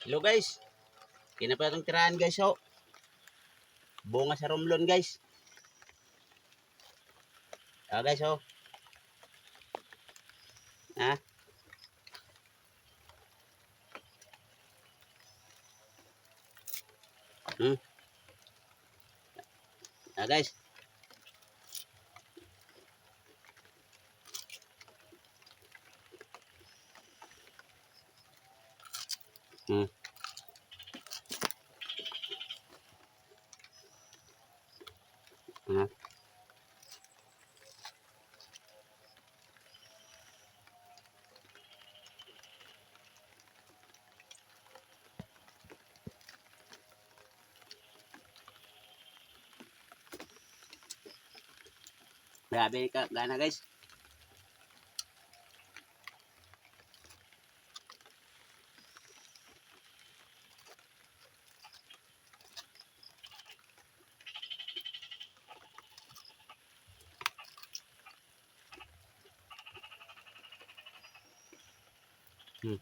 Hello guys. Kina pa itong tirahan guys oh. Bunga sa romlon guys. Guys oh. Ha? Hmm. Guys. Hmm. Ha? Grabe ka gana guys. Hmm.